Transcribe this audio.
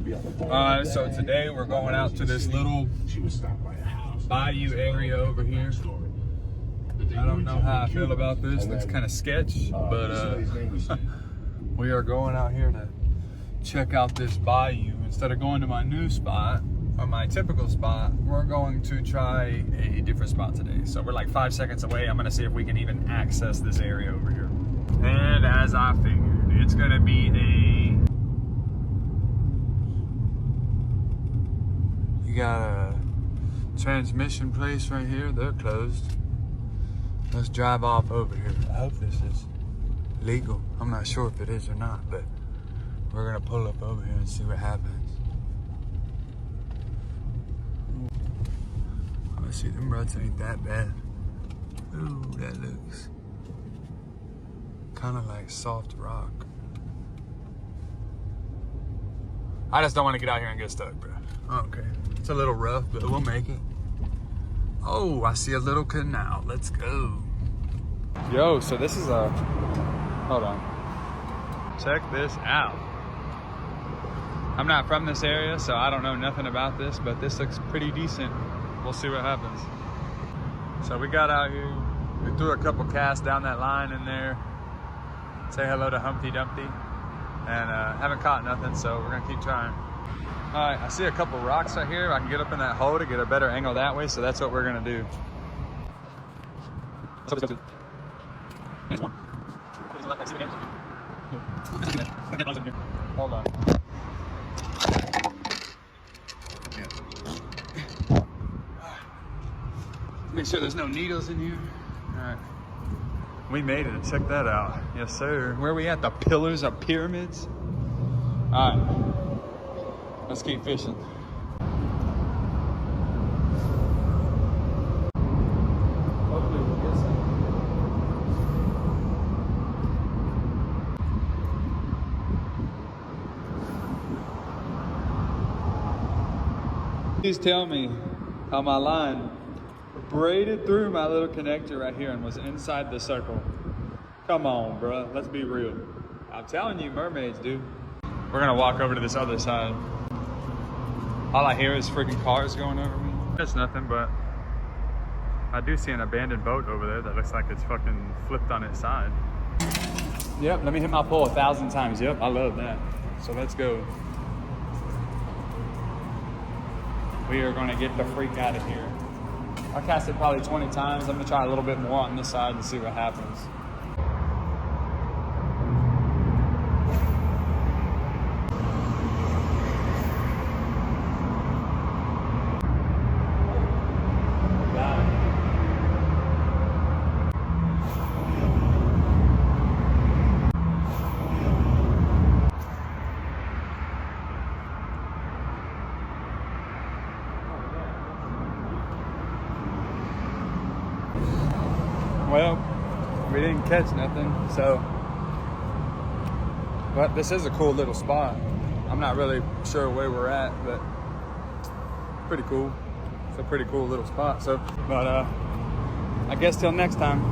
Alright, so today we're going out to this little bayou area over here. I don't know how I feel about this. Looks kind of sketch, but we are going out here to check out this bayou. Instead of going to my new spot, or my typical spot, we're going to try a different spot today. So we're like 5 seconds away. I'm gonna see if we can even access this area over here. And as I figured, it's gonna be you got a transmission place right here. They're closed. Let's drive off over here. I hope this is legal. I'm not sure if it is or not, but we're gonna pull up over here and see what happens. Let's see, them ruts ain't that bad. Ooh, that looks kind of like soft rock. I just don't want to get out here and get stuck, bro. Okay, it's a little rough, but we'll make it. Oh, I see a little canal. Let's go. Yo, so this is a, hold on. Check this out. I'm not from this area, so I don't know nothing about this, but this looks pretty decent. We'll see what happens. So we got out here, we threw a couple casts down that line in there. Say hello to Humpty Dumpty. And haven't caught nothing, so we're gonna keep trying. All right, I see a couple rocks right here. I can get up in that hole to get a better angle that way, so that's what we're gonna do. Hold on. Make sure there's no needles in here. All right. We made it. Check that out. Yes, sir. Where are we at? The pillars of pyramids? All right. Let's keep fishing. Hopefully we'll get some. Please tell me how my line braided through my little connector right here and was inside the circle. Come on, bro. Let's be real. I'm telling you, mermaids, dude. We're gonna walk over to this other side. All I hear is freaking cars going over me. That's nothing, but I do see an abandoned boat over there that looks like it's fucking flipped on its side. Yep, let me hit my pole 1,000 times. Yep, I love that. So let's go. We are gonna get the freak out of here. I cast it probably 20 times. I'm gonna try a little bit more on this side and see what happens. Well, we didn't catch nothing, so, but this is a cool little spot. I'm not really sure where we're at, but pretty cool. It's a pretty cool little spot, so, but I guess till next time.